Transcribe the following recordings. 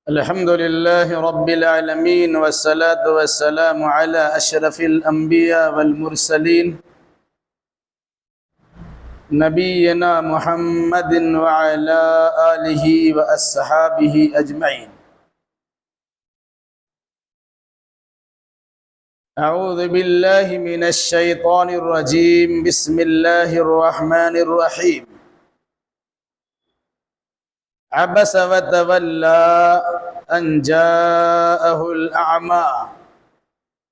الحمد لله رب العالمين والصلاة والسلام على أشرف الأنبياء والمرسلين نبينا محمد وعلى آله وأصحابه أجمعين. أعوذ بالله من الشيطان الرجيم. بسم الله الرحمن الرحيم. عبس وتولى أن جاءه الأعمى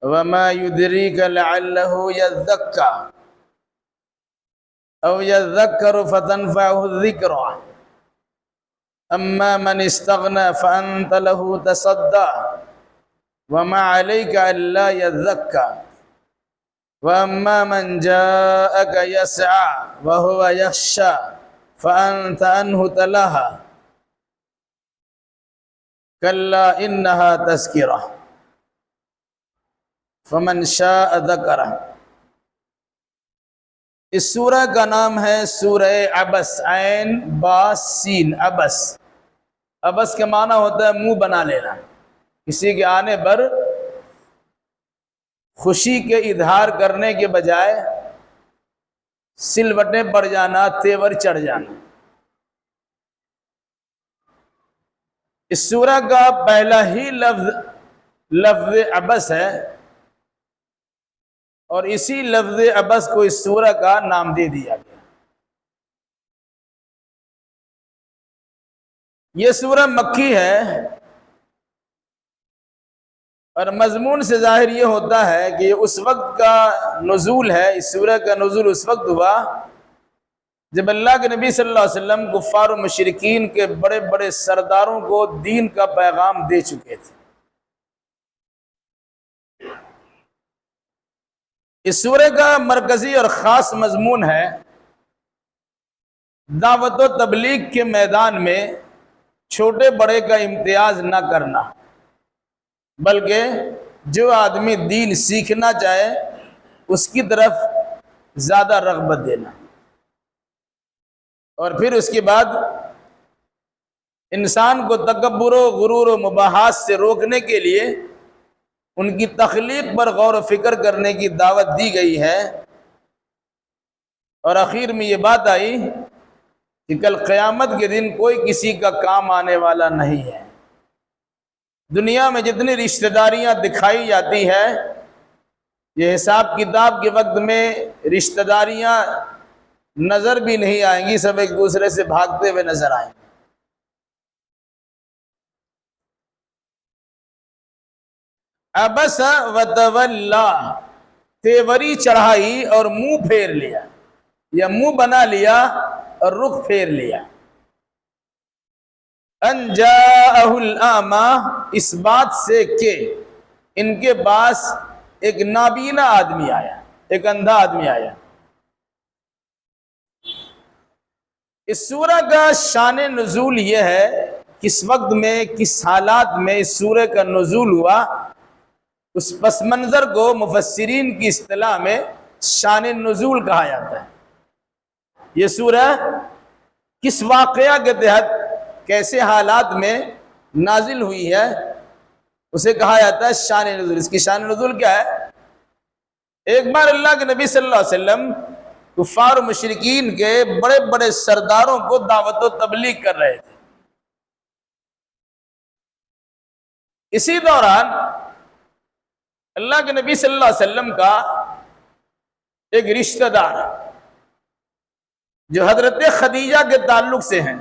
وما يدريك لعله يذكى أو يذكر فتنفعه الذكرى أما من استغنى فأنت له تصدى وما عليك ألا يذكى وأما من جاءك يسعى وهو يخشى فأنت عنه تلهى كلا إنها تذكرة فمن شاء ذكرہ. اس سورہ کا نام ہے سورہ عبس، عین با سین. عبس، عبس کے معنی ہوتا ہے منہ بنا لینا، کسی کے آنے پر خوشی کے اظہار کرنے کے بجائے سلوٹیں پڑ جانا، تیور چڑھ جانا. اس سورہ کا پہلا ہی لفظ عبس ہے، اور اسی لفظ عبس کو اس سورہ کا نام دے دیا گیا. یہ سورہ مکی ہے، اور مضمون سے ظاہر یہ ہوتا ہے کہ یہ اس وقت کا نزول ہے. اس سورہ کا نزول اس وقت ہوا جب اللہ کے نبی صلی اللہ علیہ وسلم کفار و مشرکین کے بڑے بڑے سرداروں کو دین کا پیغام دے چکے تھے. اس سورہ کا مرکزی اور خاص مضمون ہے دعوت و تبلیغ کے میدان میں چھوٹے بڑے کا امتیاز نہ کرنا، بلکہ جو آدمی دین سیکھنا چاہے اس کی طرف زیادہ رغبت دینا. اور پھر اس کے بعد انسان کو تکبر و غرور و مباحث سے روکنے کے لیے ان کی تخلیق پر غور و فکر کرنے کی دعوت دی گئی ہے. اور آخر میں یہ بات آئی کہ کل قیامت کے دن کوئی کسی کا کام آنے والا نہیں ہے. دنیا میں جتنی رشتہ داریاں دکھائی جاتی ہیں، یہ حساب کتاب کے وقت میں رشتہ داریاں نظر بھی نہیں آئیں گی، سب ایک دوسرے سے بھاگتے ہوئے نظر آئیں گے. عبس وتولا، تیوری چڑھائی اور منہ پھیر لیا، یا منہ بنا لیا اور رخ پھیر لیا. ان جاءہ الاعمی، اس بات سے کہ ان کے پاس ایک نابینا آدمی آیا، ایک اندھا آدمی آیا. اس سورہ کا شان نزول یہ ہے، کس وقت میں کس حالات میں اس سورہ کا نزول ہوا، اس پس منظر کو مفسرین کی اصطلاح میں شان نزول کہا جاتا ہے. یہ سورہ کس واقعہ کے تحت کیسے حالات میں نازل ہوئی ہے اسے کہا جاتا ہے شان نزول. اس کی شان نزول کیا ہے؟ ایک بار اللہ کے نبی صلی اللہ علیہ وسلم کفار و مشرکین کے بڑے بڑے سرداروں کو دعوت و تبلیغ کر رہے تھے. اسی دوران اللہ کے نبی صلی اللہ علیہ وسلم کا ایک رشتہ دار جو حضرت خدیجہ کے تعلق سے ہیں،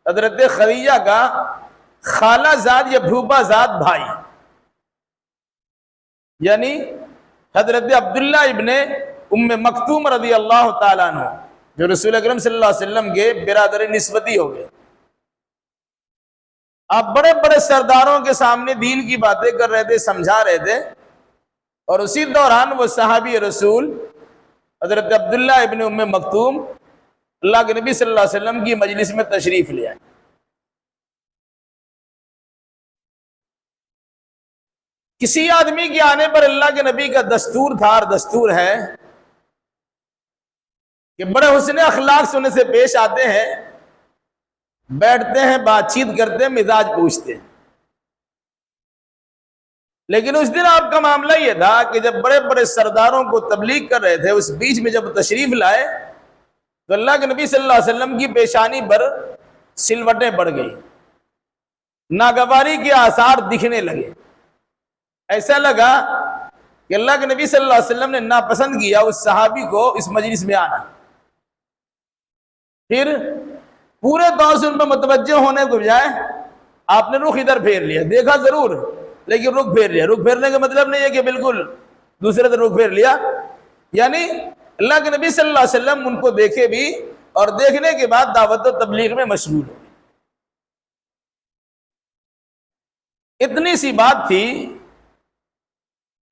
حضرت خدیجہ کا خالہ زاد یا پھوپھا زاد بھائی، یعنی حضرت عبداللہ ابن ام مکتوم رضی اللہ تعالیٰ عنہ، جو رسول اکرم صلی اللہ علیہ وسلم کے برادر نسبتی ہو گئے. آپ بڑے بڑے سرداروں کے سامنے دین کی باتیں کر رہے تھے، سمجھا رہے تھے، اور اسی دوران وہ صحابی رسول حضرت عبداللہ ابن ام مکتوم اللہ کے نبی صلی اللہ علیہ وسلم کی مجلس میں تشریف لے آئے. کسی آدمی کے آنے پر اللہ کے نبی کا دستور تھا اور دستور ہے کہ بڑے حسن اخلاق سے انہیں سے پیش آتے ہیں، بیٹھتے ہیں، بات چیت کرتے ہیں، مزاج پوچھتے ہیں. لیکن اس دن آپ کا معاملہ یہ تھا کہ جب بڑے بڑے سرداروں کو تبلیغ کر رہے تھے، اس بیچ میں جب تشریف لائے تو اللہ کے نبی صلی اللہ علیہ وسلم کی پیشانی پر سلوٹیں پڑ گئی، ناگواری کے آثار دکھنے لگے۔ ایسا لگا کہ اللہ کے نبی صلی اللہ علیہ وسلم نے ناپسند کیا اس صحابی کو اس مجلس میں آنا۔ پھر پورے طور سے ان پر متوجہ ہونے کو بجائے آپ نے رخ ادھر پھیر لیا، دیکھا ضرور لیکن رخ پھیر لیا۔ رخ پھیرنے کا مطلب نہیں ہے کہ بالکل دوسرے طرف رخ پھیر لیا، یعنی اللہ کے نبی صلی اللہ علیہ وسلم ان کو دیکھے بھی اور دیکھنے کے بعد دعوت و تبلیغ میں مشغول ہو۔ اتنی سی بات تھی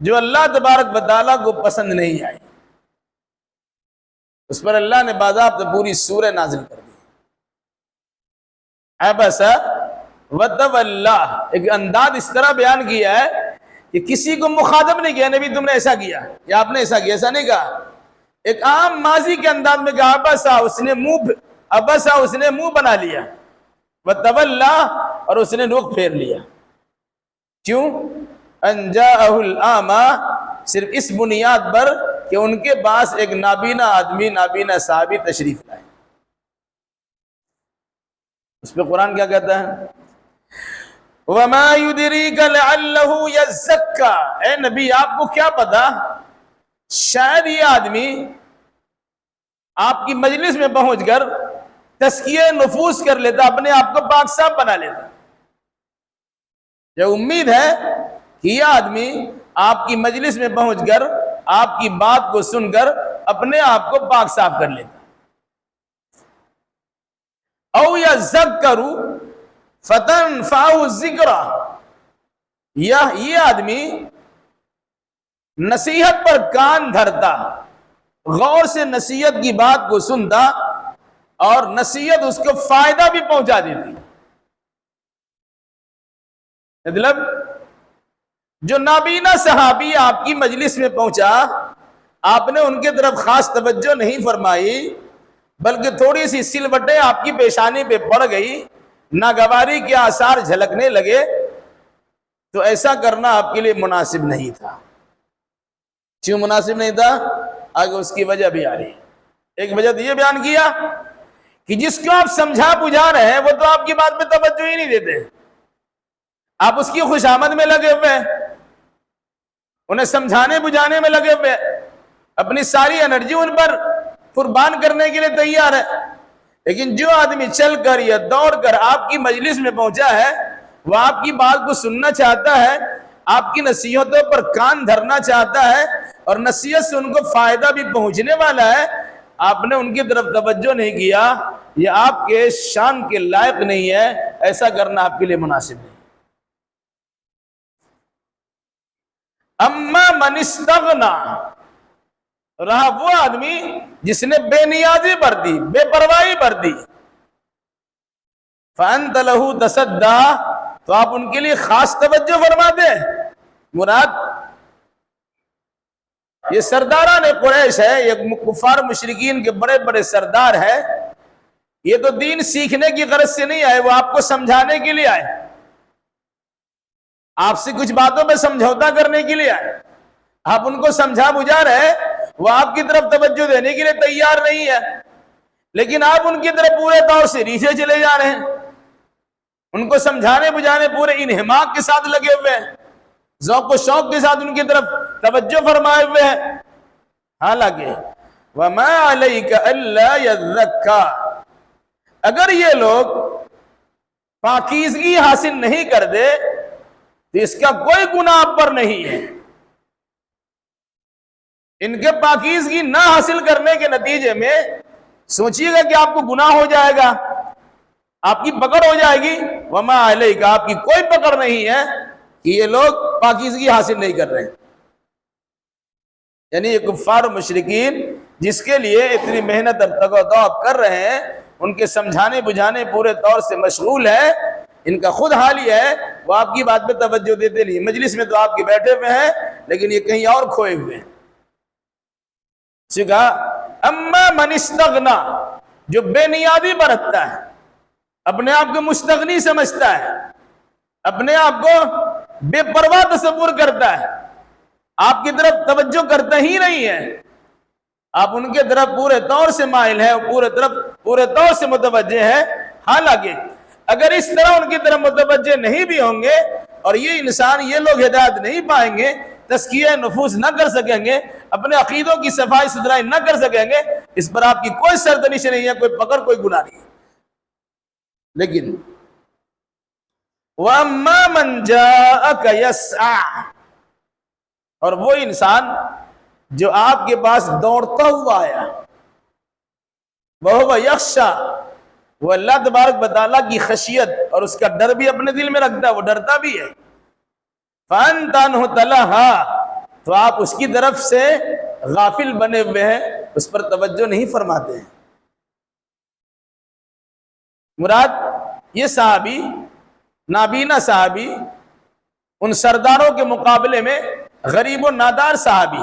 جو اللہ تبارک و تعالیٰ کو پسند نہیں آئی، اس پر اللہ نے باضابطہ پوری سورہ نازل کر دی۔ عبس وتولی، ایک انداز اس طرح بیان کیا ہے کہ کسی کو مخاطب نہیں کیا، نبی تم نے ایسا کیا یا آپ نے ایسا کیا، ایسا نہیں کہا۔ ایک عام ماضی کے انداز میں کہا عبسا، اس نے منہ بنا لیا، وتولی، اور اس نے رخ پھیر لیا۔ کیوں؟ ان جاءہ الاعمی، صرف اس بنیاد پر کہ ان کے پاس ایک نابینا آدمی، نابینا صحابی تشریف لائے۔ اس پہ قرآن کیا کہتا ہے؟ وَمَا يُدْرِيكَ لَعَلَّهُ يَزَّكَّىٰ، اے نبی آپ کو کیا پتا شاید یہ آدمی آپ کی مجلس میں پہنچ کر تزکیہ نفوس کر لیتا، اپنے آپ کو پاک صاف بنا لیتا۔ یہ امید ہے کہ یہ آدمی آپ کی مجلس میں پہنچ کر آپ کی بات کو سن کر اپنے آپ کو پاک صاف کر لیتا۔ او یذکر فتنفعہ الذکری، یا یہ آدمی نصیحت پر کان دھرتا، غور سے نصیحت کی بات کو سنتا اور نصیحت اس کو فائدہ بھی پہنچا دیتی۔ مطلب جو نابینا صحابی آپ کی مجلس میں پہنچا، آپ نے ان کے طرف خاص توجہ نہیں فرمائی، بلکہ تھوڑی سی سلوٹیں آپ کی پیشانی پہ پڑ گئی، ناگواری کے آثار جھلکنے لگے، تو ایسا کرنا آپ کے لیے مناسب نہیں تھا۔ کیوں مناسب نہیں تھا؟ آگے اس کی وجہ بھی آ رہی ہے۔ ایک وجہ تو یہ بیان کیا کہ جس کو آپ سمجھا بجھا رہے ہیں وہ تو آپ کی بات پہ توجہ ہی نہیں دیتے، آپ اس کی خوشامد میں لگے ہوئے ہیں، انہیں سمجھانے بجھانے میں لگے ہوئے، اپنی ساری انرجی ان پر قربان کرنے کے لیے تیار ہے۔ لیکن جو آدمی چل کر یا دوڑ کر آپ کی مجلس میں پہنچا ہے، وہ آپ کی بات کو سننا چاہتا ہے، آپ کی نصیحتوں پر کان دھرنا چاہتا ہے، اور نصیحت سے ان کو فائدہ بھی پہنچنے والا ہے، آپ نے ان کی طرف توجہ نہیں کیا، یہ آپ کے شان کے لائق نہیں ہے، ایسا کرنا آپ کے لیے مناسب نہیں۔ اما من استغنا، رہا وہ آدمی جس نے بے نیازی بر دی، بے پرواہی بر دی، فانت له تصدی، تو آپ ان کے لیے خاص توجہ فرما دیں۔ مراد یہ سرداران قریش ہے، یہ کفار مشرکین کے بڑے بڑے سردار ہیں، یہ تو دین سیکھنے کی غرض سے نہیں آئے، وہ آپ کو سمجھانے کے لیے آئے، آپ سے کچھ باتوں پہ سمجھوتا کرنے کے لیے آئے۔ آپ ان کو سمجھا بجھا رہے، وہ آپ کی طرف توجہ دینے کے لیے تیار نہیں ہے، لیکن آپ ان کی طرف پورے طور سے نیچے چلے جا رہے ہیں، ان کو سمجھانے بجھانے پورے انہماک کے ساتھ لگے ہوئے ہیں، ذوق و شوق کے ساتھ ان کی طرف توجہ فرمائے ہوئے ہیں۔ حالانکہ وَمَا عَلَيْكَ أَلَّا يَزَّكَّىٰ، اگر یہ لوگ پاکیزگی حاصل نہیں کر دے تو اس کا کوئی گناہ آپ پر نہیں ہے۔ ان کے پاکیزگی نہ حاصل کرنے کے نتیجے میں سوچیے گا کہ آپ کو گناہ ہو جائے گا، آپ کی پکڑ ہو جائے گی۔ وما علیک، آپ کی کوئی پکڑ نہیں ہے کہ یہ لوگ پاکیزگی حاصل نہیں کر رہے ہیں۔ یعنی یہ کفار و مشرکین جس کے لیے اتنی محنت اور تگ و دو آپ کر رہے ہیں، ان کے سمجھانے بجھانے پورے طور سے مشغول ہے، ان کا خود حال یہ ہے وہ آپ کی بات پہ توجہ دیتے نہیں، مجلس میں تو آپ کے بیٹھے ہوئے ہیں لیکن یہ کہیں اور کھوئے ہوئے ہیں۔ کہا اما من استغنا، جو بے نیازی برتتا ہے، اپنے آپ کو مستغنی سمجھتا ہے، اپنے آپ کو بے پرواہ تصور کرتا ہے، آپ کی طرف توجہ کرتا ہی نہیں ہے، آپ ان کے طرف پورے طور سے مائل ہے، پورے طور سے متوجہ ہے۔ حالانکہ اگر اس طرح ان کی طرف متوجہ نہیں بھی ہوں گے اور یہ انسان، یہ لوگ ہدایت نہیں پائیں گے، تزکیہ نفوس نہ کر سکیں گے، اپنے عقیدوں کی صفائی ستھرائی نہ کر سکیں گے، اس پر آپ کی کوئی سرزنش نہیں ہے، کوئی پکڑ، کوئی گناہ نہیں ہے۔ لیکن وَأَمَّا مَنْ جَاءَكَ يَسْعَى، اور وہ انسان جو آپ کے پاس دوڑتا ہوا آیا، وَهُوَ يَخْشَى، وہ اللہ تبارک و تعالیٰ کی خشیت اور اس کا ڈر بھی اپنے دل میں رکھتا ہے، وہ ڈرتا بھی ہے، فَأَنْتَ عَنْهُ تَلَهَا، تو آپ اس کی طرف سے غافل بنے ہوئے ہیں، اس پر توجہ نہیں فرماتے ہیں۔ مراد یہ صحابی، نابینا صحابی، ان سرداروں کے مقابلے میں غریب و نادار صحابی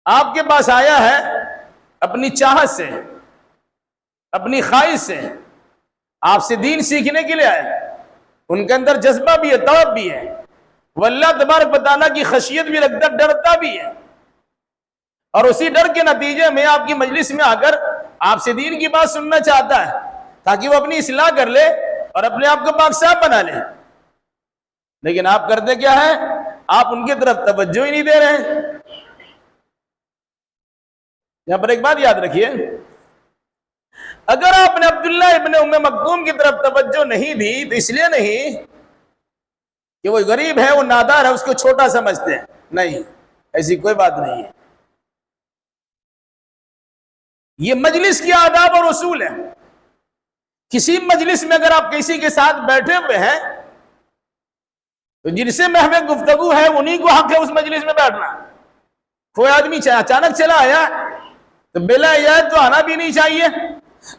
آپ کے پاس آیا ہے اپنی چاہت سے، اپنی خواہش سے، آپ سے دین سیکھنے کے لیے آئے، ان کے اندر جذبہ بھی ہے، طلب بھی ہے، وہ اللہ تبارک و تعالیٰ کی خشیت بھی رکھتا، ڈرتا بھی ہے، اور اسی ڈر کے نتیجے میں آپ کی مجلس میں آ کر آپ سے دین کی بات سننا چاہتا ہے تاکہ وہ اپنی اصلاح کر لے اور اپنے آپ کو پاک صاف بنا لے۔ لیکن آپ کرتے کیا ہے؟ آپ ان کی طرف توجہ ہی نہیں دے رہے ہیں۔ یہاں پر ایک بات یاد رکھیے، اگر آپ نے عبداللہ ابن ام مکتوم کی طرف توجہ نہیں دی تو اس لیے نہیں کہ وہ غریب ہے، وہ نادار ہے، اس کو چھوٹا سمجھتے ہیں، نہیں، ایسی کوئی بات نہیں ہے۔ یہ مجلس کی آداب اور اصول ہے۔ کسی مجلس میں اگر آپ کسی کے ساتھ بیٹھے ہوئے ہیں تو جن سے محو گفتگو ہے انہی کو حق ہے اس مجلس میں بیٹھنا۔ کوئی آدمی اچانک چلا آیا تو بلا اجازت تو آنا بھی نہیں چاہیے،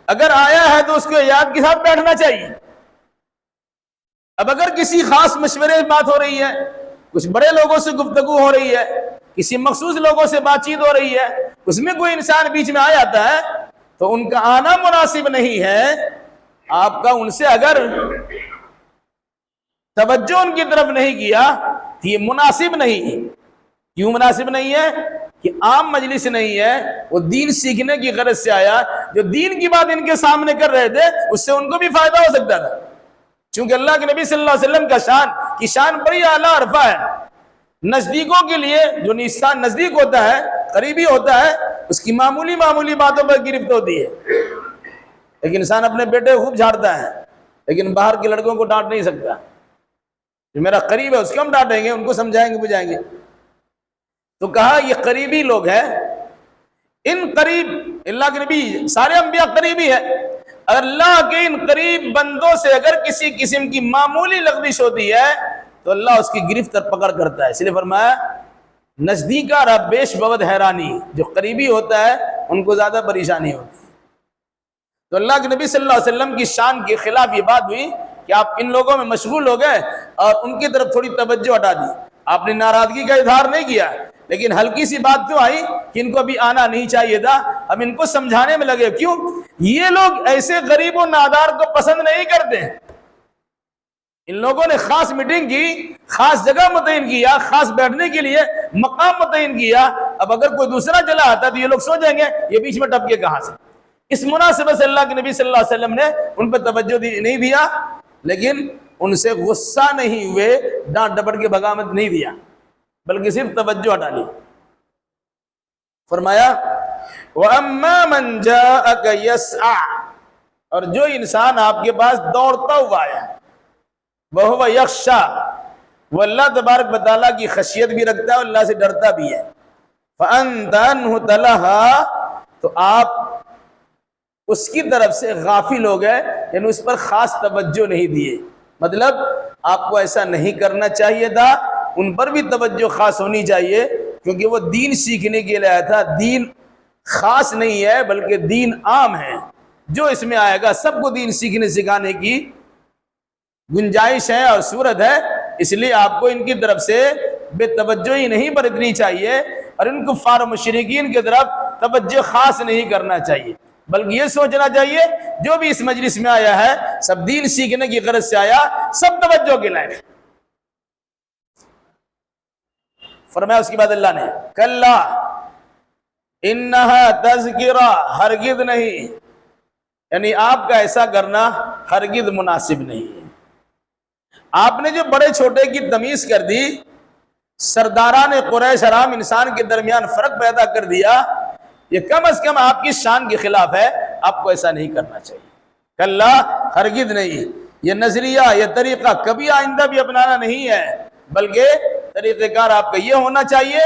اگر آیا ہے تو اس کو اجازت کے ساتھ بیٹھنا چاہیے۔ اب اگر کسی خاص مشورے میں بات ہو رہی ہے، کچھ بڑے لوگوں سے گفتگو ہو رہی ہے، کسی مخصوص لوگوں سے بات چیت ہو رہی ہے، اس میں کوئی انسان بیچ میں آ جاتا ہے تو ان کا آنا مناسب نہیں ہے۔ آپ کا ان سے اگر توجہ ان کی طرف نہیں کیا تو یہ مناسب نہیں ہے۔ کیوں مناسب نہیں ہے؟ کہ عام مجلس نہیں ہے، وہ دین سیکھنے کی غرض سے آیا، جو دین کی بات ان کے سامنے کر رہے تھے اس سے ان کو بھی فائدہ ہو سکتا تھا، چونکہ اللہ کے نبی صلی اللہ علیہ وسلم کا شان بڑی اعلیٰ عرفہ ہے۔ نزدیکوں کے لیے جو انسان نزدیک ہوتا ہے، قریبی ہوتا ہے، اس کی معمولی باتوں پر گرفت ہوتی ہے۔ ایک انسان اپنے بیٹے کو خوب جھاڑتا ہے لیکن باہر کے لڑکوں کو ڈانٹ نہیں سکتا، جو میرا قریب ہے اس کو ہم ڈانٹیں گے، ان کو سمجھائیں گے، بجھائیں گے۔ تو کہا یہ قریبی لوگ ہیں، ان قریب، اللہ کے نبی سارے انبیاء قریبی ہے، اللہ کے ان قریب بندوں سے اگر کسی قسم کی معمولی لغزش ہوتی ہے تو اللہ اس کی گرفت اور پکڑ کرتا ہے۔ اس لیے فرمایا نزدیکا را بیش بود حیرانی، جو قریبی ہوتا ہے ان کو زیادہ پریشانی ہوتی ہے۔ تو اللہ کے نبی صلی اللہ علیہ وسلم کی شان کے خلاف یہ بات ہوئی کہ آپ ان لوگوں میں مشغول ہو گئے اور ان کی طرف تھوڑی توجہ ہٹا دی۔ آپ نے ناراضگی کا اظہار نہیں کیا، لیکن ہلکی سی بات کیوں آئی کہ ان کو ابھی آنا نہیں چاہیے تھا، اب ان کو سمجھانے میں لگے۔ کیوں؟ یہ لوگ ایسے غریب و نادار کو پسند نہیں کرتے۔ ان لوگوں نے خاص میٹنگ کی، خاص جگہ متعین کیا، خاص بیٹھنے کے لیے مقام متعین کیا۔ اب اگر کوئی دوسرا چلا آتا تو یہ لوگ سوچیں گے یہ بیچ میں ٹپ کے کہاں سے۔ اس مناسبت سے اللہ کے نبی صلی اللہ علیہ وسلم نے ان پر توجہ نہیں دیا، لیکن ان سے غصہ نہیں ہوئے، ڈانٹ ڈپٹ کے بغاوت نہیں دیا، بلکہ صرف توجہ ہٹا لی۔ فرمایا وَأَمَّا مَنْ جَاءَكَ يَسْعَى، اور جو انسان آپ کے پاس دوڑتا ہوا آیا، وَهُوَ يَخْشَى، وہ اللہ تبارک و تعالیٰ کی خشیت بھی رکھتا ہے اور اللہ سے ڈرتا بھی ہے، فَأَنْتَ عَنْهُ تَلَهَا، تو آپ اس کی طرف سے غافل ہو گئے، یعنی اس پر خاص توجہ نہیں دیے۔ مطلب آپ کو ایسا نہیں کرنا چاہیے تھا، ان پر بھی توجہ خاص ہونی چاہیے، کیونکہ وہ دین سیکھنے کے لیے آیا تھا۔ دین خاص نہیں ہے بلکہ دین عام ہے، جو اس میں آئے گا سب کو دین سیکھنے سکھانے کی گنجائش ہے اور صورت ہے۔ اس لیے آپ کو ان کی طرف سے بے توجہی نہیں برتنی چاہیے اور ان کفار و مشرکین کی طرف توجہ خاص نہیں کرنا چاہیے، بلکہ یہ سوچنا چاہیے جو بھی اس مجلس میں آیا ہے سب دین سیکھنے کی غرض سے آیا، سب توجہ کے لائق۔ فرمایا اس کے بعد اللہ نے کلا انہا تذکرہ، ہرگز نہیں، یعنی آپ کا ایسا کرنا ہرگز مناسب نہیں ہے۔ آپ نے جو بڑے چھوٹے کی تمیز کر دی، سرداران قریش حرام انسان کے درمیان فرق پیدا کر دیا، یہ کم از کم آپ کی شان کے خلاف ہے، آپ کو ایسا نہیں کرنا چاہیے۔ کلا، ہرگز نہیں، یہ نظریہ، یہ طریقہ کبھی آئندہ بھی اپنانا نہیں ہے، بلکہ طریقہ کار آپ کا یہ ہونا چاہیے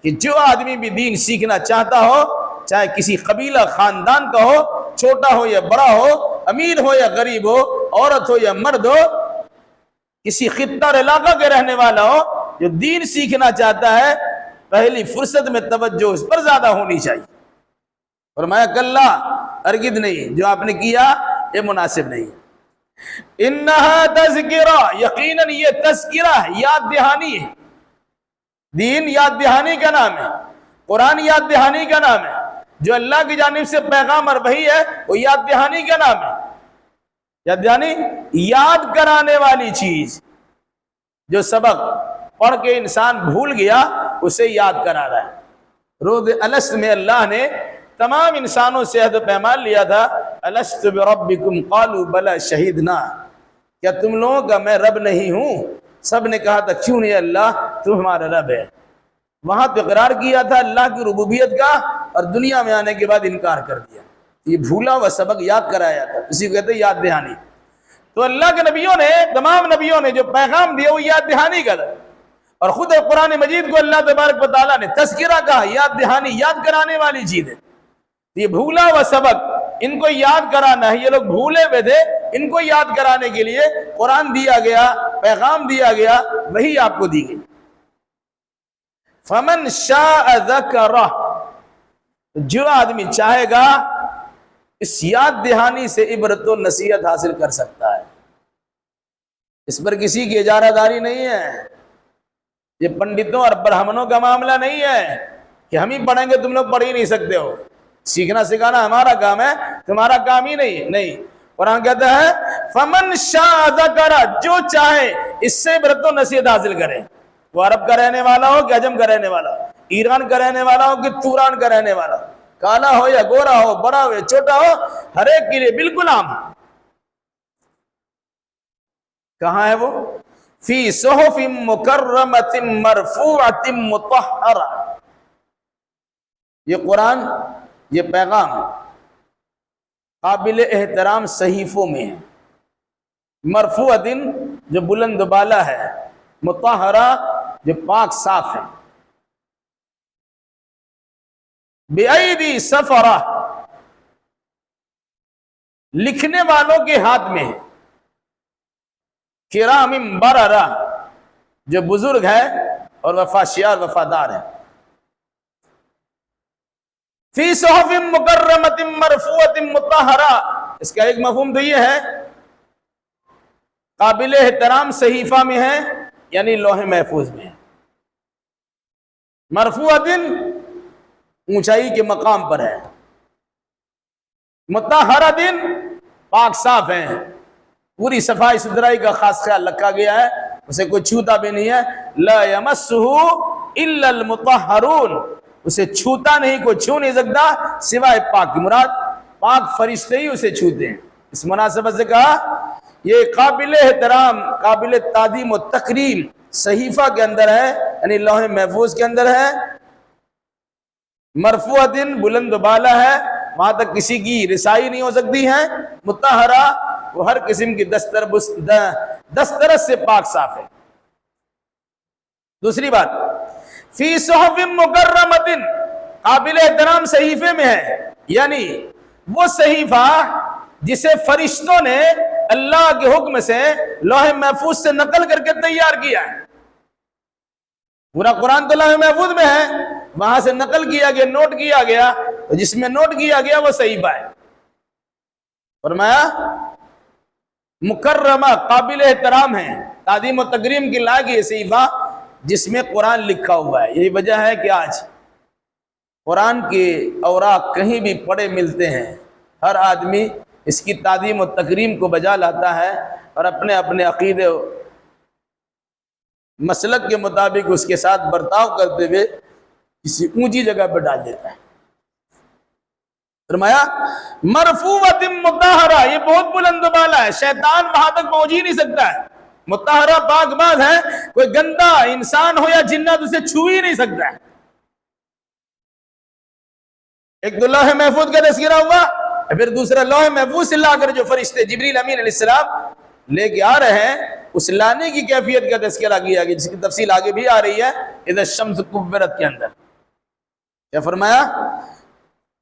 کہ جو آدمی بھی دین سیکھنا چاہتا ہو، چاہے کسی قبیلہ خاندان کا ہو، چھوٹا ہو یا بڑا ہو، امیر ہو یا غریب ہو، عورت ہو یا مرد ہو، کسی خطہ اور علاقہ کے رہنے والا ہو، جو دین سیکھنا چاہتا ہے، پہلی فرصت میں توجہ اس پر زیادہ ہونی چاہیے۔ فرمایا کلا، ہرگز نہیں، جو آپ نے کیا یہ مناسب نہیں ہے۔ انہا تذکرہ، یقیناً یہ تذکرہ ہے، یاد دہانی ہے۔ دین یاد دہانی کا نام ہے، قرآن یاد دہانی کا نام ہے، جو اللہ کی جانب سے پیغام اور وحی ہے وہ یاد دہانی کا نام ہے۔ یاد دہانی، یاد کرانے والی چیز، جو سبق پڑھ کے انسان بھول گیا اسے یاد کرا رہا ہے۔ روز الست میں اللہ نے تمام انسانوں سے عہد و پیمان لیا تھا، الست بربکم قالوا بلی شہدنا، کیا تم لوگوں کا میں رب نہیں ہوں؟ سب نے کہا تھا کیوں نہیں اللہ، تو ہمارا رب ہے۔ وہاں تو اقرار کیا تھا اللہ کی ربوبیت کا، اور دنیا میں آنے کے بعد انکار کر دیا۔ یہ بھولا ہوا سبق یاد کرایا تھا، اسی کو کہتے ہیں یاد دہانی۔ تو اللہ کے نبیوں نے، تمام نبیوں نے جو پیغام دیا وہ یاد دہانی کا تھا، اور خود قرآن مجید کو اللہ تبارک و تعالیٰ نے تذکرہ کہا، یاد دہانی، یاد کرانے والی چیز ہے۔ یہ بھولا ہوا سبق ان کو یاد کرانا ہے، یہ لوگ بھولے ہوئے تھے، ان کو یاد کرانے کے لیے قرآن دیا گیا، پیغام دیا گیا، وہی آپ کو دی گئی۔ فمن شاء ذکرہ، جو آدمی چاہے گا اس یاد دہانی سے عبرت و نصیحت حاصل کر سکتا ہے۔ اس پر کسی کی اجارہ داری نہیں ہے، یہ پنڈتوں اور برہمنوں کا معاملہ نہیں ہے کہ ہم ہی پڑھیں گے تم لوگ پڑھ ہی نہیں سکتے ہو، سیکھنا سکھانا ہمارا کام ہے، تمہارا کام ہی نہیں۔ قرآن کہتا ہے فمن شاء ذکرہ، جو چاہے اس سے عبرت و نصیحت حاصل کرے، وہ عرب کا رہنے والا ہو کہ عجم کا رہنے والا ہو، ایران کا رہنے والا ہو کہ توران کا رہنے والا ہو، کالا ہو یا گورا ہو، بڑا ہو یا چھوٹا ہو، ہر ایک کے لیے بالکل عام ہے۔ کہاں ہے وہ؟ فی صحف مکرمۃ مرفوعۃ مطہرہ، یہ قرآن، یہ پیغام قابل احترام صحیفوں میں ہے، مرفوعۃ جو بلند و بالا ہے، مطہرہ جو پاک صاف ہے، بِأَيْدِي سَفَرَہ، لکھنے والوں کے ہاتھ میں ہے، کرام بررہ، جو بزرگ ہے اور وفاشیار وفادار ہے۔ فی صحف مکرمۃ مرفوعۃ مطہرہ، اس کا ایک مفہوم تو یہ ہے قابل احترام صحیفہ میں ہے، یعنی لوح محفوظ میں ہے۔ مرفوعۃ اونچائی کے مقام پر ہے، مطہرۃ پاک صاف ہے، پوری صفائی ستھرائی کا خاص خیال رکھا گیا ہے، اسے کوئی چھوتا بھی نہیں ہے۔ لا یمسہ الا المطہرون، اسے چھوتا نہیں، کوئی چھو نہیں سکتا سوائے پاک کی، مراد پاک فرشتے ہی اسے چھوتے ہیں۔ اس مناسبت سے کہا یہ قابل احترام، قابل تعظیم و تکریم صحیفہ کے اندر ہے، یعنی لوح محفوظ کے اندر ہے، مرفوعۃ بلند و بالا ہے، وہاں تک کسی کی رسائی نہیں ہو سکتی ہے، مطہرہ وہ ہر قسم کی دسترس سے پاک صاف ہے۔ دوسری بات، فی صحف مکرمۃ، قابل احترام صحیفے میں ہے، یعنی وہ صحیفہ جسے فرشتوں نے اللہ کے حکم سے لوح محفوظ سے نقل کر کے تیار کیا ہے۔ پورا قرآن تو لوح محفوظ میں ہے، وہاں سے نقل کیا گیا، نوٹ کیا گیا، تو جس میں نوٹ کیا گیا وہ صحیفہ ہے۔ فرمایا مکرمہ، قابل احترام ہے، تعظیم و تکریم کی لائق یہ صحیفہ جس میں قرآن لکھا ہوا ہے۔ یہی وجہ ہے کہ آج قرآن کے اوراق کہیں بھی پڑے ملتے ہیں، ہر آدمی اس کی تعظیم و تکریم کو بجا لاتا ہے اور اپنے اپنے عقیدے و مسلک کے مطابق اس کے ساتھ برتاؤ کرتے ہوئے کسی اونچی جگہ پر ڈال دیتا ہے۔ فرمایا مرفوعۃ مطہرہ، یہ بہت بلند و بالا ہے، شیطان وہاں تک پہنچ ہی نہیں سکتا ہے۔ مطہرہ پاک باز ہے، کوئی گندا انسان ہو یا جنات اسے چھو ہی نہیں سکتا ہے۔ ایک تو لوح محفوظ کا تذکرہ ہوا، پھر دوسرا لوح محفوظ سے لا کر جو فرشتے جبریل امین علیہ السلام لے کے آ رہے ہیں، اس لانے کی کیفیت کا تذکرہ کیا گیا، جس کی تفصیل آگے بھی آ رہی ہے اذا الشمس کورت کے اندر۔ کیا فرمایا؟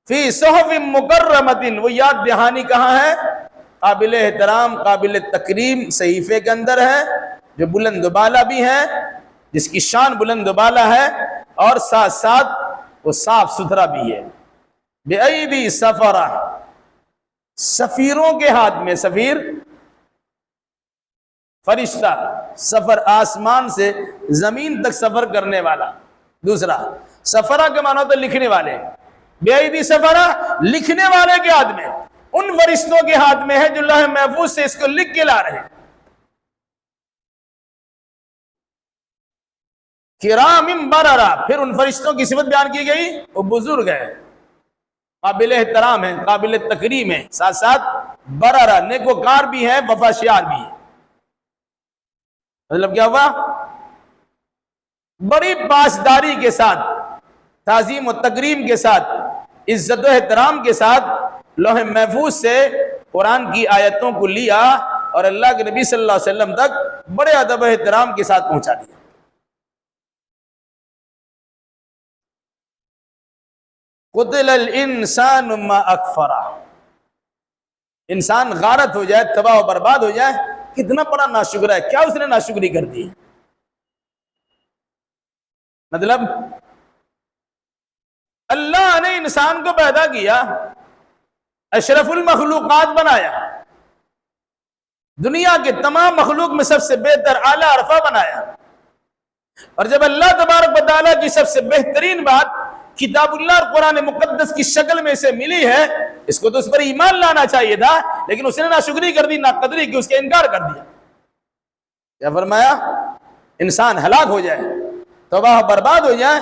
فی صحف مکرمۃ، وہ یاد دہانی کہاں ہے؟ قابل احترام قابل تکریم صحیفے کے اندر ہے، جو بلند و بالا بھی ہے، جس کی شان بلند و بالا ہے، اور ساتھ ساتھ وہ صاف ستھرا بھی ہے۔ بِأَيْدِي سَفَرَةٍ، سفیروں کے ہاتھ میں۔ سفیر فرشتہ، سفر آسمان سے زمین تک سفر کرنے والا۔ دوسرا سفرہ کے معنی تو لکھنے والے، بِأَيْدِي سَفَرَةٍ لکھنے والے کے ہاتھ میں، ان فرشتوں کے ہاتھ میں ہے جو لوح محفوظ سے اس کو لکھ کے لا رہے ہیں۔ کرام بررہ، پھر ان فرشتوں کی صفت بیان کی گئی، وہ بزرگ ہے، قابل احترام ہے، قابل تکریم ہے، ساتھ ساتھ بررہ نیکوکار بھی ہے، وفاشیار بھی ہے۔ مطلب کیا ہوا؟ بڑی پاسداری کے ساتھ، تعظیم و تکریم کے ساتھ، عزت و احترام کے ساتھ لوح محفوظ سے قرآن کی آیتوں کو لیا اور اللہ کے نبی صلی اللہ علیہ وسلم تک بڑے ادب و احترام کے ساتھ پہنچا دیا۔ قتل الانسان ما اکفرہ، انسان غارت ہو جائے، تباہ و برباد ہو جائے، کتنا بڑا ناشکر ہے، کیا اس نے ناشکری کر دی؟ مطلب اللہ نے انسان کو پیدا کیا، اشرف المخلوقات بنایا، دنیا کے تمام مخلوق میں سب سے بہتر اعلیٰ عرفہ بنایا، اور جب اللہ تبارک و تعالیٰ کی سب سے بہترین بات کتاب اللہ اور قرآن مقدس کی شکل میں سے ملی ہے، اس کو تو اس پر ایمان لانا چاہیے تھا، لیکن اس نے ناشکری کر دی، ناقدری کی، اس کا انکار کر دیا۔ کیا فرمایا؟ انسان ہلاک ہو جائے، تباہ برباد ہو جائے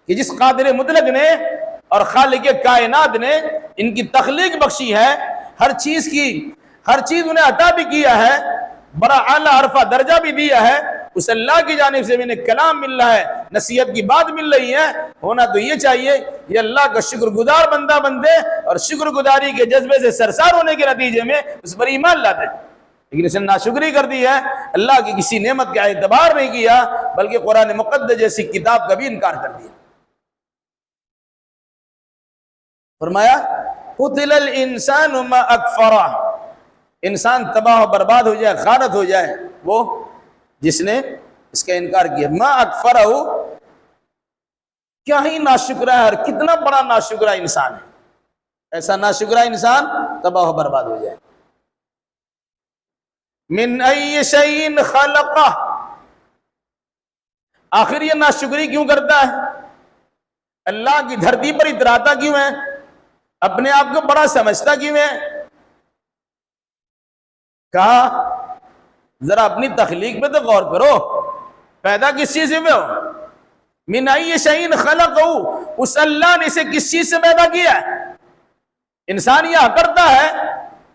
کہ جس قادر مطلق نے اور خالق کائنات نے ان کی تخلیق بخشی ہے، ہر چیز انہیں عطا بھی کیا ہے، بڑا اعلیٰ عرفہ درجہ بھی دیا ہے، اس اللہ کی جانب سے انہیں کلام مل رہا ہے، نصیحت کی بات مل رہی ہے، ہونا تو یہ چاہیے یہ اللہ کا شکر گزار بندہ بندے اور شکر گزاری کے جذبے سے سرسار ہونے کے نتیجے میں اس پر ایمان لاتے، لیکن اس نے ناشکری کر دی ہے، اللہ کی کسی نعمت کا اعتبار نہیں کیا، بلکہ قرآن مقدس جیسی کتاب کا بھی انکار کر دیا۔ فرمایا قتل الانسان ما اکفرہ، انسان تباہ و برباد ہو جائے، غارت ہو جائے، وہ جس نے اس کا انکار کیا۔ ما اکفرہ، کیا ہی ناشکرہ ہے، اور کتنا بڑا ناشکرہ انسان ہے، ایسا ناشکرہ انسان تباہ و برباد ہو جائے۔ من ای شیء خلقہ، آخر یہ ناشکری کیوں کرتا ہے؟ اللہ کی دھرتی پر اتراتا کیوں ہے؟ اپنے آپ کو بڑا سمجھتا کیوں ہے؟ کہا ذرا اپنی تخلیق پہ تو غور کرو، پیدا کس چیز سے ہو؟ من ای شیء خلقہ، اس اللہ نے اسے کس چیز سے پیدا کیا ہے؟ انسان یہ کرتا ہے،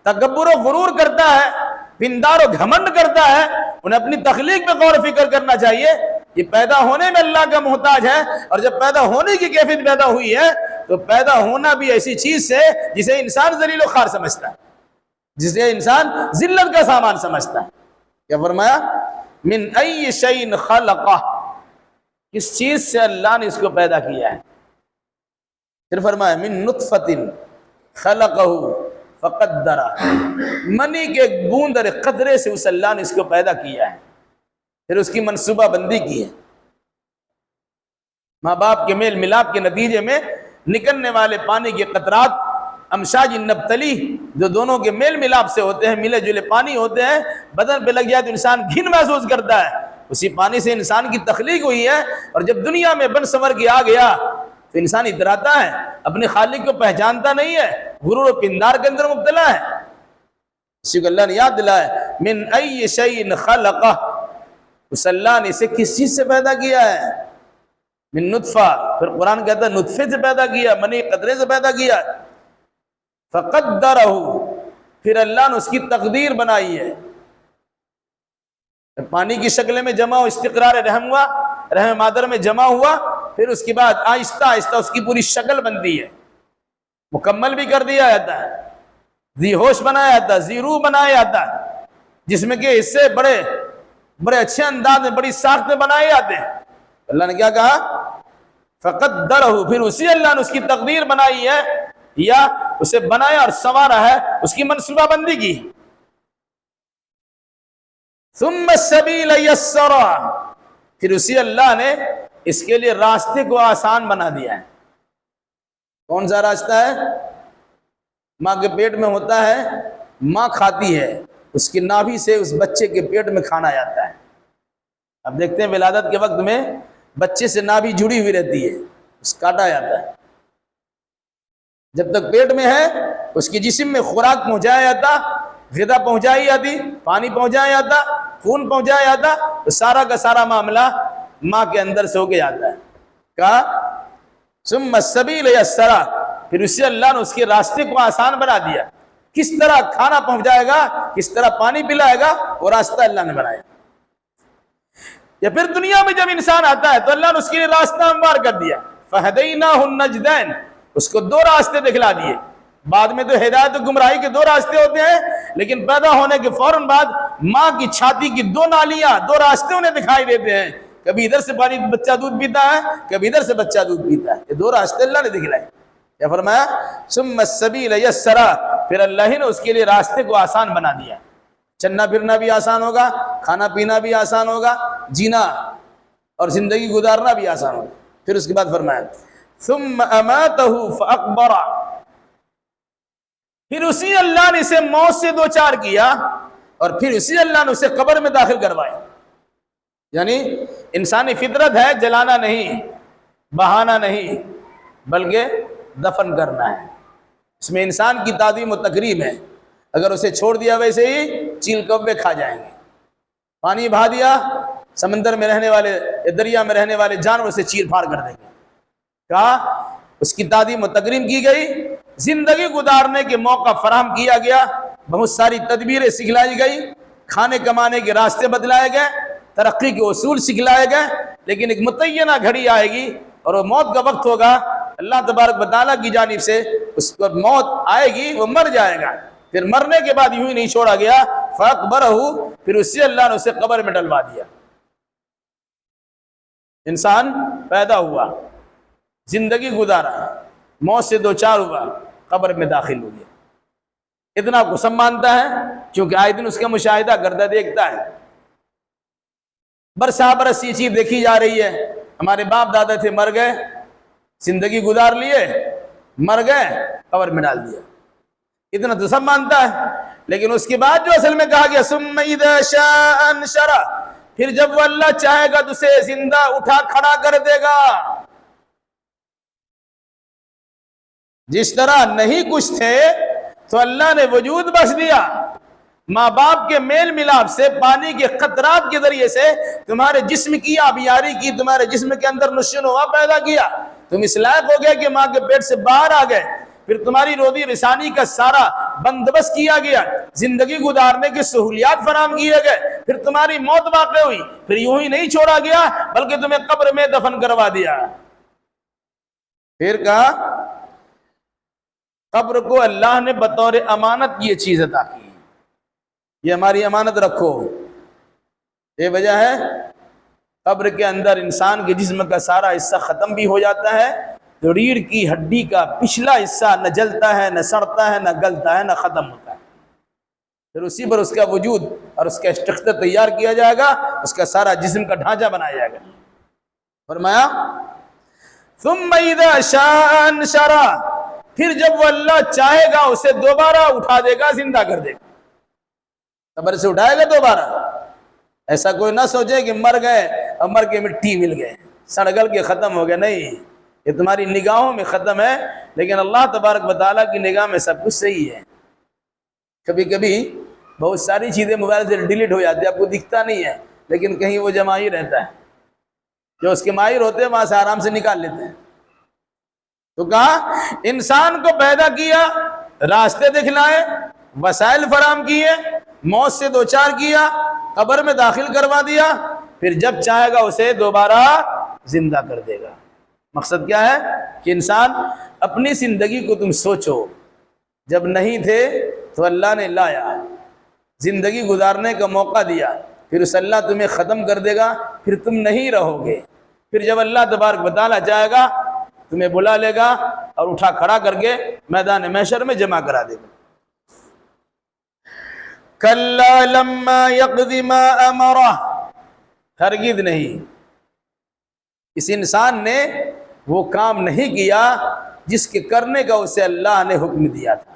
تکبر و غرور کرتا ہے، پندار و گھمنڈ کرتا ہے، انہیں اپنی تخلیق پہ غور و فکر کرنا چاہیے۔ یہ پیدا ہونے میں اللہ کا محتاج ہے، اور جب پیدا ہونے کی کیفیت پیدا ہوئی ہے تو پیدا ہونا بھی ایسی چیز سے جسے انسان ذلیل و خوار سمجھتا ہے، جسے انسان ذلت کا سامان سمجھتا ہے۔ کیا فرمایا؟ من ای شیء خلقہ، کس چیز سے اللہ نے اس کو پیدا کیا ہے؟ پھر فرمایا من نطفۃ خلقہ فقدرہ، منی کے بوند اور قطرے سے اس اللہ نے اس کو پیدا کیا ہے، پھر اس کی منصوبہ بندی کی ہے۔ ماں باپ کے میل ملاپ کے نتیجے میں نکلنے والے پانی کے قطرات امشاج نبتلی، جو دونوں کے میل ملاپ سے ہوتے ہیں، ملے جلے پانی ہوتے ہیں، بدن پہ لگ جائے تو انسان گھن محسوس کرتا ہے، اسی پانی سے انسان کی تخلیق ہوئی ہے، اور جب دنیا میں بن سنور کے آ گیا تو انسان اتراتا ہے، اپنے خالق کو پہچانتا نہیں ہے، غرور و پندار کے اندر مبتلا ہے، اسی کو اللہ نے یاد دلایا من ای شیء خلقہ، اس اللہ نے اسے کس چیز سے پیدا کیا ہے؟ من نطفہ، پھر قرآن کہتا ہے نطفے سے پیدا کیا، منی قطرے سے پیدا کیا، فقدرہ، پھر اللہ نے اس کی تقدیر بنائی ہے، پانی کی شکل میں جمع ہو، استقرار رحم ہوا، رحم مادر میں جمع ہوا، پھر اس کے بعد آہستہ آہستہ اس کی پوری شکل بنتی ہے، مکمل بھی کر دیا جاتا ہے، ذی ہوش بنایا جاتا ہے، ذی روح بنایا جاتا ہے، جس میں کہ حصے بڑے بڑے اچھے انداز میں بڑی ساخت میں بنائے جاتے ہیں۔ اللہ نے کیا کہا؟ فقدرہ، پھر اسی اللہ نے اس کی تقدیر بنائی ہے، یا اسے بنایا اور سنوارا ہے، اس کی منصوبہ بندی کی۔ ثم السبیل یسرہ، پھر اسی اللہ نے اس کے لیے راستے کو آسان بنا دیا ہے۔ کون سا راستہ ہے؟ ماں کے پیٹ میں ہوتا ہے، ماں کھاتی ہے، اس کی نابھی سے اس بچے کے پیٹ میں کھانا جاتا ہے۔ اب دیکھتے ہیں ولادت کے وقت میں بچے سے نابھی جڑی ہوئی رہتی ہے، اس کاٹا جاتا ہے، جب تک پیٹ میں ہے اس کے جسم میں خوراک پہنچایا جاتا، غذا پہنچائی جاتی، پانی پہنچایا جاتا، خون پہنچایا جاتا، تو سارا کا سارا معاملہ ماں کے اندر سے ہو کے جاتا ہے۔ کہا ثم السبیل یسرہ، پھر اسی اللہ نے اس کے راستے کو آسان بنا دیا، کس طرح کھانا پہنچائے گا، کس طرح پانی پلائے گا، وہ راستہ اللہ نے بنایا۔ یا پھر دنیا میں جب انسان آتا ہے تو اللہ نے اس کے لیے راستہ ہموار کر دیا، فہدیناہ النجدین، اس کو دو راستے دکھلا دیے۔ بعد میں تو ہدایت و گمراہی کے دو راستے ہوتے ہیں، لیکن پیدا ہونے کے فوراً بعد ماں کی چھاتی کی دو نالیاں، دو راستے انہیں دکھائی دیتے ہیں، کبھی ادھر سے پانی بچہ دودھ پیتا ہے، کبھی ادھر سے بچہ دودھ پیتا ہے، یہ دو راستے اللہ نے دکھلائے۔ کیا فرمایا؟ ثم السبیل یسرہ، پھر اللہ ہی نے اس کے لیے راستے کو آسان بنا دیا، چلنا پھرنا بھی آسان ہوگا، کھانا پینا بھی آسان ہوگا، جینا اور زندگی گزارنا بھی آسان ہوگا۔ پھر اس کے بعد فرمایا ثم اماتہ فاقبرہ، پھر اسی اللہ نے اسے موت سے دوچار کیا، اور پھر اسی اللہ نے اسے قبر میں داخل کروایا۔ یعنی انسانی فطرت ہے جلانا نہیں، بہانا نہیں، بلکہ دفن کرنا ہے۔ اس میں انسان کی تعظیم و تکریم ہے، اگر اسے چھوڑ دیا ویسے ہی چیل کوے کھا جائیں گے، پانی بہا دیا، سمندر میں رہنے والے یا دریا میں رہنے والے جانور سے چیر پھاڑ کر دیں گے۔ کہا اس کی تعظیم و تکریم کی گئی، زندگی گزارنے کے موقع فراہم کیا گیا، بہت ساری تدبیریں سکھلائی گئی، کھانے کمانے کے راستے بدلائے گئے، ترقی کے اصول سکھلائے گئے، لیکن ایک متعینہ گھڑی آئے گی اور وہ موت کا وقت ہوگا، اللہ تبارک و تعالیٰ کی جانب سے اس پر موت آئے گی، وہ مر جائے گا۔ پھر مرنے کے بعد یوں ہی نہیں چھوڑا گیا، فاقبرہ، پھر اسی اللہ نے اسے قبر میں ڈلوا دیا۔ انسان پیدا ہوا، زندگی گزارا، موت سے دوچار ہوا، قبر میں داخل ہو گیا۔ اتنا قسم مانتا ہے کیونکہ آئے دن اس کا مشاہدہ کرتا دیکھتا ہے، برسا برس یہ چیز دیکھی جا رہی ہے، ہمارے باپ دادا تھے مر گئے، زندگی گزار لیے، مر گئے، قبر میں ڈال دیا، اتنا تو سب مانتا ہے۔ لیکن اس کے بعد جو اصل میں کہا گیا ثم اذا شاء انشرہ، پھر جب وہ اللہ چاہے گا تو اسے زندہ اٹھا کھڑا کر دے گا۔ جس طرح نہیں کچھ تھے تو اللہ نے وجود بخش دیا، ماں باپ کے میل ملاپ سے، پانی کے قطرات کے ذریعے سے تمہارے جسم کی آبیاری کی، تمہارے جسم کے اندر نشو و نما پیدا کیا، تم اس لائق ہو گئے کہ ماں کے پیٹ سے باہر آ گئے، پھر تمہاری روزی رسانی کا سارا بندوبست کیا گیا، زندگی گزارنے کی سہولیات فراہم کیے گئے، پھر تمہاری موت واقع ہوئی، پھر یوں ہی نہیں چھوڑا گیا بلکہ تمہیں قبر میں دفن کروا دیا۔ پھر کہا قبر کو اللہ نے بطور امانت یہ چیز عطا کی، یہ ہماری امانت رکھو۔ یہ وجہ ہے قبر کے اندر انسان کے جسم کا سارا حصہ ختم بھی ہو جاتا ہے، تو ریڑھ کی ہڈی کا پچھلا حصہ نہ جلتا ہے، نہ سڑتا ہے، نہ گلتا ہے، نہ ختم ہوتا ہے، پھر اسی پر اس کا وجود اور اس کا اسٹرکچر تیار کیا جائے گا، اس کا سارا جسم کا ڈھانچہ بنایا جائے گا۔ فرمایا ثم اذا شاء انشرہ، پھر جب وہ اللہ چاہے گا اسے دوبارہ اٹھا دے گا، زندہ کر دے گا، قبر سے اٹھائے گا دوبارہ۔ ایسا کوئی نہ سوچے کہ مر گئے اور مر کے مٹی مل گئے، سڑ گل کے ختم ہو گئے، نہیں، یہ تمہاری نگاہوں میں ختم ہے، لیکن اللہ تبارک و تعالیٰ کی نگاہ میں سب کچھ صحیح ہے۔ کبھی کبھی بہت ساری چیزیں موبائل سے ڈیلیٹ ہو جاتی ہیں، آپ کو دکھتا نہیں ہے، لیکن کہیں وہ جمع ہی رہتا ہے، جو اس کے ماہر ہوتے ہیں وہاں سے آرام سے نکال لیتے ہیں۔ تو کہا انسان کو پیدا کیا، راستے دکھلائے، وسائل فراہم کیے، موت سے دوچار کیا، قبر میں داخل کروا دیا، پھر جب چاہے گا اسے دوبارہ زندہ کر دے گا۔ مقصد کیا ہے کہ انسان اپنی زندگی کو تم سوچو، جب نہیں تھے تو اللہ نے لایا، زندگی گزارنے کا موقع دیا، پھر اس اللہ تمہیں ختم کر دے گا، پھر تم نہیں رہو گے، پھر جب اللہ تبارک و تعالیٰ چاہے گا تمہیں بلا لے گا اور اٹھا کھڑا کر کے میدان محشر میں جمع کرا دے گا۔ کلا لما یقض ما امرہ، ہرگز نہیں، اس انسان نے وہ کام نہیں کیا جس کے کرنے کا اسے اللہ نے حکم دیا تھا۔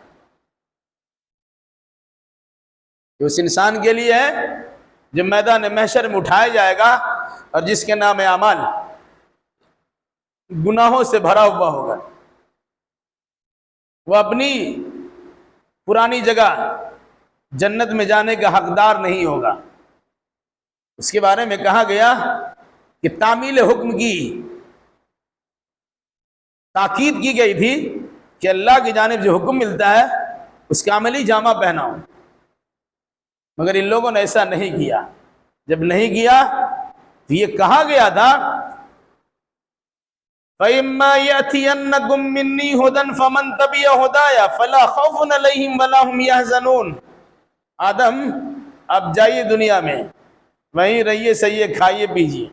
کہ اس انسان کے لیے ہے جو میدان محشر میں اٹھایا جائے گا اور جس کے نام اعمال گناہوں سے بھرا ہوا ہوگا، وہ اپنی پرانی جگہ جنت میں جانے کا حقدار نہیں ہوگا۔ اس کے بارے میں کہا گیا کہ تعمیل حکم کی تاکید کی گئی تھی کہ اللہ کی جانب جو حکم ملتا ہے اس کا عملی جامہ پہناؤ، مگر ان لوگوں نے ایسا نہیں کیا۔ جب نہیں کیا تو یہ کہا گیا تھا فَإِمَّا يَأْتِيَنَّكُم مِّنِّي هُدًى فَمَن تَبِعَ هُدَايَ فَلَا خَوْفٌ عَلَيْهِمْ وَلَا هُمْ يَحْزَنُونَ۔ آدم اب جائیے دنیا میں، وہیں رہیے، سہیے، کھائیے پیجیے،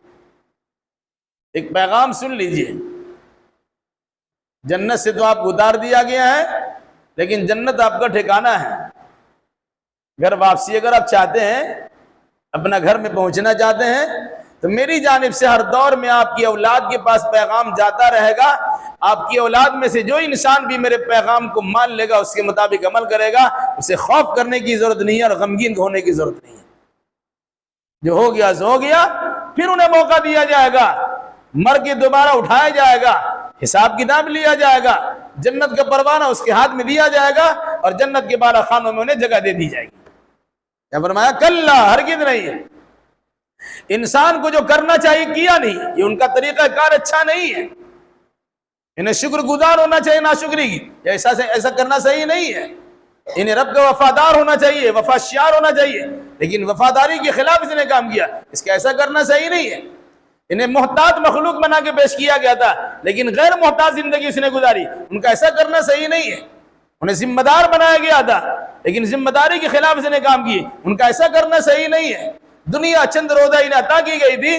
ایک پیغام سن لیجیے۔ جنت سے تو آپ کو اتار دیا گیا ہے، لیکن جنت آپ کا ٹھکانہ ہے۔ گھر واپسی اگر آپ چاہتے ہیں، اپنا گھر میں پہنچنا چاہتے ہیں، تو میری جانب سے ہر دور میں آپ کی اولاد کے پاس پیغام جاتا رہے گا۔ آپ کی اولاد میں سے جو انسان بھی میرے پیغام کو مان لے گا، اس کے مطابق عمل کرے گا، اسے خوف کرنے کی ضرورت نہیں ہے اور غمگین ہونے کی ضرورت نہیں ہے۔ جو ہو گیا سو ہو گیا، پھر انہیں موقع دیا جائے گا، مر کے دوبارہ اٹھایا جائے گا، حساب کتاب لیا جائے گا، جنت کا پروانہ اس کے ہاتھ میں دیا جائے گا اور جنت کے بالا خانوں میں انہیں جگہ دے دی جائے گی۔ کیا فرمایا؟ کلا، ہرگز نہیں ہے۔ انسان کو جو کرنا چاہیے کیا نہیں، یہ ان کا طریقہ کار اچھا نہیں ہے۔ انہیں شکر گزار ہونا چاہیے ناشکری کی، ایسا کرنا صحیح نہیں ہے۔ انہیں رب کا وفادار ہونا چاہیے، وفاشیار ہونا چاہیے، لیکن وفاداری کے خلاف اس نے کام کیا، اس کا ایسا کرنا صحیح نہیں ہے۔ انہیں محتاط مخلوق بنا کے پیش کیا گیا تھا، لیکن غیر محتاط زندگی اس نے گزاری، ان کا ایسا کرنا صحیح نہیں ہے۔ انہیں ذمہ دار بنایا گیا تھا، لیکن ذمہ داری کے خلاف اس نے کام کیے، ان کا ایسا کرنا صحیح نہیں ہے۔ دنیا چند روزہ انہیں عطا کی گئی تھی،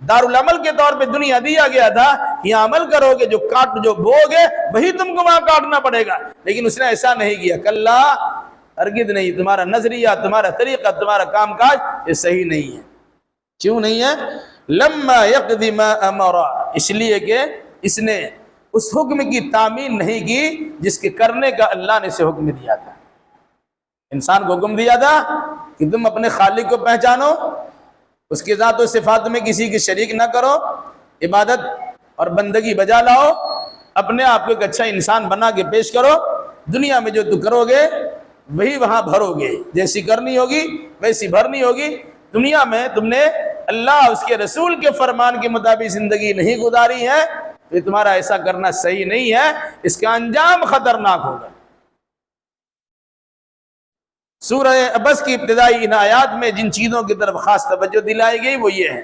دارالعمل کے طور پہ دنیا دیا گیا تھا، یہاں عمل کرو گے، جو بو گے وہی تم کو وہاں کاٹنا پڑے گا، لیکن اس نے ایسا نہیں کیا۔ کلا، ہرگز نہیں، تمہارا نظریہ، تمہارا طریقہ، تمہارا کام کاج یہ صحیح نہیں ہے۔ کیوں نہیں ہے؟ لما یقض ما امر، اس لیے کہ اس نے اس حکم کی تعمیل نہیں کی جس کے کرنے کا اللہ نے اسے حکم دیا تھا۔ انسان کو حکم دیا تھا کہ تم اپنے خالق کو پہچانو، اس کے ذات و صفات میں کسی کی شریک نہ کرو، عبادت اور بندگی بجا لاؤ، اپنے آپ کو ایک اچھا انسان بنا کے پیش کرو، دنیا میں جو تو کرو گے وہی وہاں بھرو گے، جیسی کرنی ہوگی ویسی بھرنی ہوگی۔ دنیا میں تم نے اللہ اس کے رسول کے فرمان کے مطابق زندگی نہیں گزاری ہے، تو تمہارا ایسا کرنا صحیح نہیں ہے، اس کا انجام خطرناک ہوگا۔ سورہ عبس کی ابتدائی ان آیات میں جن چیزوں کی طرف خاص توجہ دلائی گئی وہ یہ ہے،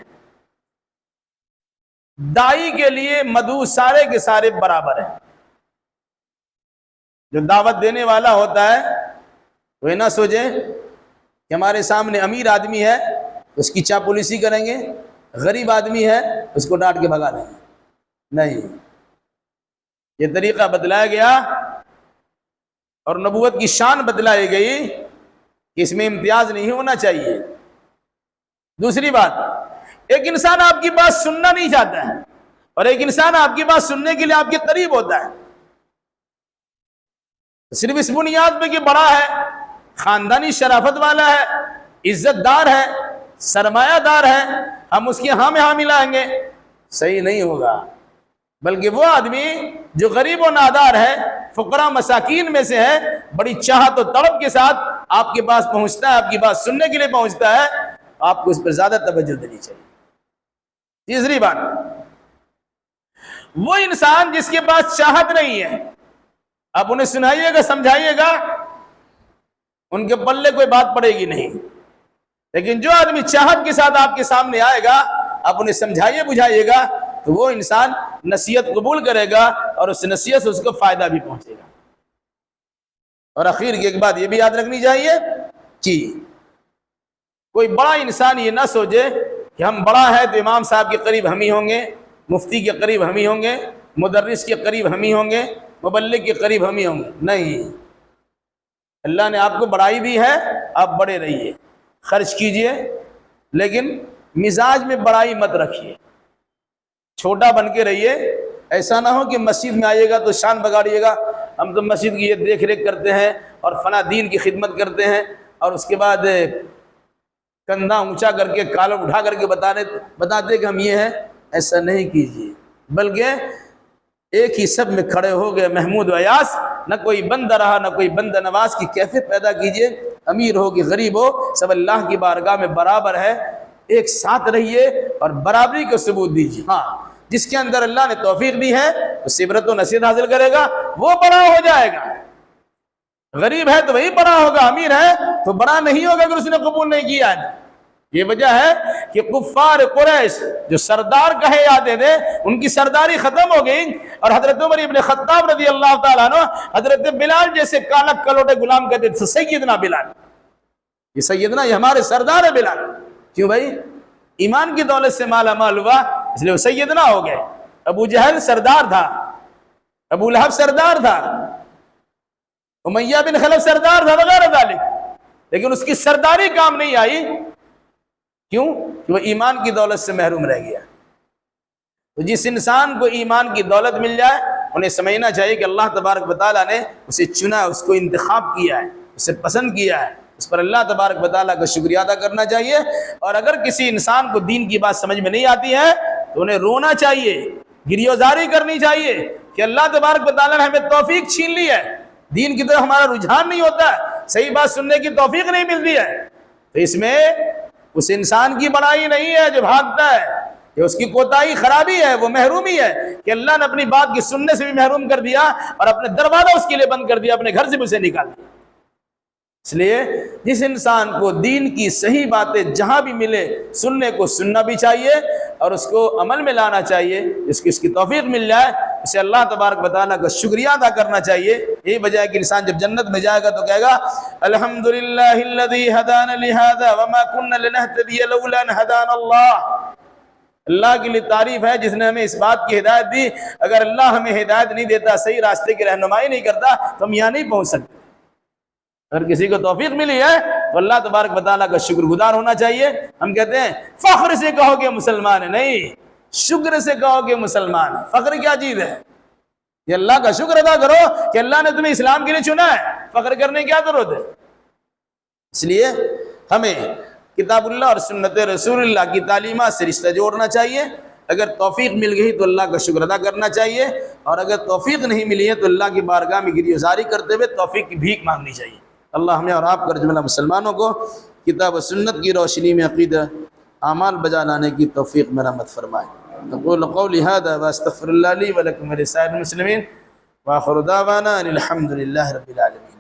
داعی کے لیے مدعو سارے کے سارے برابر ہیں۔ جو دعوت دینے والا ہوتا ہے وہ یہ نہ سوچے کہ ہمارے سامنے امیر آدمی ہے اس کی چاپلوسی کریں گے، غریب آدمی ہے اس کو ڈانٹ کے بھگا دیں گے، نہیں، یہ طریقہ بتلایا گیا اور نبوت کی شان بتلائی گئی کہ اس میں امتیاز نہیں ہونا چاہیے۔ دوسری بات، ایک انسان آپ کی بات سننا نہیں چاہتا ہے اور ایک انسان آپ کی بات سننے کے لیے آپ کے قریب ہوتا ہے، صرف اس بنیاد پہ کہ بڑا ہے، خاندانی شرافت والا ہے، عزت دار ہے، سرمایہ دار ہے، ہم اس کے ہاں میں ہاں ملائیں گے، صحیح نہیں ہوگا۔ بلکہ وہ آدمی جو غریب و نادار ہے، فقراء مساکین میں سے ہے، بڑی چاہت و طلب کے ساتھ آپ کے پاس پہنچتا ہے، آپ کی بات سننے کے لیے پہنچتا ہے، آپ کو اس پر زیادہ توجہ دینی چاہیے۔ تیسری بات، وہ انسان جس کے پاس چاہت نہیں ہے، آپ انہیں سنائیے گا، سمجھائیے گا، ان کے پلے کوئی بات پڑے گی نہیں۔ لیکن جو آدمی چاہت کے ساتھ آپ کے سامنے آئے گا، آپ انہیں سمجھائیے بجھائیے گا، تو وہ انسان نصیحت قبول کرے گا اور اس نصیحت سے اس کو فائدہ بھی پہنچے گا۔ اور اخیر کی ایک بات یہ بھی یاد رکھنی چاہیے کہ کوئی بڑا انسان یہ نہ سوچے کہ ہم بڑا ہے تو امام صاحب کے قریب ہم ہی ہوں گے، مفتی کے قریب ہم ہی ہوں گے، مدرس کے قریب ہم ہی ہوں گے، مبلغ کے قریب ہم ہی ہوں گے۔ نہیں، اللہ نے آپ کو بڑائی دی ہے، آپ بڑے رہیے، خرچ کیجئے، لیکن مزاج میں بڑائی مت رکھیے، چھوٹا بن کے رہیے۔ ایسا نہ ہو کہ مسجد میں آئیے گا تو شان بگاڑیے گا، ہم تو مسجد کی یہ دیکھ ریکھ کرتے ہیں اور فلاں دین کی خدمت کرتے ہیں، اور اس کے بعد کندھا اونچا کر کے کالر اٹھا کر کے بتاتے کہ ہم یہ ہیں۔ ایسا نہیں کیجیے، بلکہ ایک ہی سب میں کھڑے ہو گئے محمود و ایاس، نہ کوئی بندہ رہا نہ کوئی بندہ نواز کی کیفیت پیدا کیجیے۔ امیر ہو کہ غریب ہو، سب اللہ کی بارگاہ میں برابر ہے، ایک ساتھ رہیے اور برابری کو ثبوت دیجیے۔ ہاں، جس کے اندر اللہ نے توفیق دی ہے اس سے عبرت و نصیحت حاصل کرے گا، وہ بڑا ہو جائے گا۔ غریب ہے تو وہی بڑا ہوگا، امیر ہے تو بڑا نہیں ہوگا اگر اس نے قبول نہیں کیا۔ یہ وجہ ہے کہ کفار قریش جو سردار کہے جاتے تھے، ان کی سرداری ختم ہو گئی، اور حضرت عمر ابن خطاب رضی اللہ تعالیٰ عنہ حضرت بلال جیسے کالک کلوٹے غلام کہتے تھے، سیدنا بلال، یہ سیدنا، یہ ہمارے سردار ہے بلال۔ کیوں بھائی؟ ایمان کی دولت سے مالا مال ہوا، اس لیے وہ سیدنا ہو گئے۔ ابو جہل سردار تھا، ابو لہب سردار تھا، امیہ بن خلف سردار تھا وغیرہ ذالک، لیکن اس کی سرداری کام نہیں آئی۔ کیوں؟ کہ وہ ایمان کی دولت سے محروم رہ گیا۔ تو جس انسان کو ایمان کی دولت مل جائے، انہیں سمجھنا چاہیے کہ اللہ تبارک و تعالیٰ نے اسے چنا، اس کو انتخاب کیا ہے، اسے پسند کیا ہے، اس پر اللہ تبارک و تعالیٰ کا شکریہ ادا کرنا چاہیے۔ اور اگر کسی انسان کو دین کی بات سمجھ میں نہیں آتی ہے تو انہیں رونا چاہیے، گریوزاری کرنی چاہیے کہ اللہ تبارک و تعالیٰ نے ہمیں توفیق چھین لی ہے، دین کی طرف ہمارا رجحان نہیں ہوتا ہے، صحیح بات سننے کی توفیق نہیں ملتی ہے۔ تو اس میں اس انسان کی بڑائی نہیں ہے جو بھاگتا ہے، یہ اس کی کوتاہی خرابی ہے، وہ محرومی ہے کہ اللہ نے اپنی بات کی سننے سے بھی محروم کر دیا اور اپنے دروازہ اس کے لیے بند کر دیا، اپنے گھر سے بھی اسے نکال دیا۔ اس لیے جس انسان کو دین کی صحیح باتیں جہاں بھی ملے سننے کو سننا بھی چاہیے اور اس کو عمل میں لانا چاہیے، اس کی توفیق مل جائے، اسے اللہ تبارک و تعالیٰ کا شکریہ ادا کرنا چاہیے۔ یہی وجہ ہے کہ انسان جب جنت میں جائے گا تو کہے گا الحمدللہ الذی ہدانا لہذا وما کنا لنہتدی لولا ان ہدانا اللہ۔ اللہ کے لیے تعریف ہے جس نے ہمیں اس بات کی ہدایت دی، اگر اللہ ہمیں ہدایت نہیں دیتا، صحیح راستے کی رہنمائی نہیں کرتا تو ہم یہاں نہیں پہنچ سکتے۔ اگر کسی کو توفیق ملی ہے تو اللہ تبارک و تعالیٰ کا شکر گزار ہونا چاہیے۔ ہم کہتے ہیں فخر سے کہو کہ مسلمان ہے، نہیں، شکر سے کہو کہ مسلمان ہے۔ فخر کیا چیز ہے؟ یہ اللہ کا شکر ادا کرو کہ اللہ نے تمہیں اسلام کے لیے چنا ہے، فخر کرنے کی کیا ضرورت ہے؟ اس لیے ہمیں کتاب اللہ اور سنت رسول اللہ کی تعلیمات سے رشتہ جوڑنا چاہیے۔ اگر توفیق مل گئی تو اللہ کا شکر ادا کرنا چاہیے، اور اگر توفیق نہیں ملی ہے تو اللہ کی بارگاہ میں گریزاری کرتے ہوئے توفیق کی بھیک مانگنی چاہیے۔ اللہ ہمیں اور آپ کو جملہ مسلمانوں کو کتاب و سنت کی روشنی میں عقیدہ اعمال بجا لانے کی توفیق مرحمت فرمائے۔ اقول قولی ھذا واستغفر اللہ لی ولکم ولسائر المسلمین، وآخر دعوانا ان الحمد للہ رب العالمین۔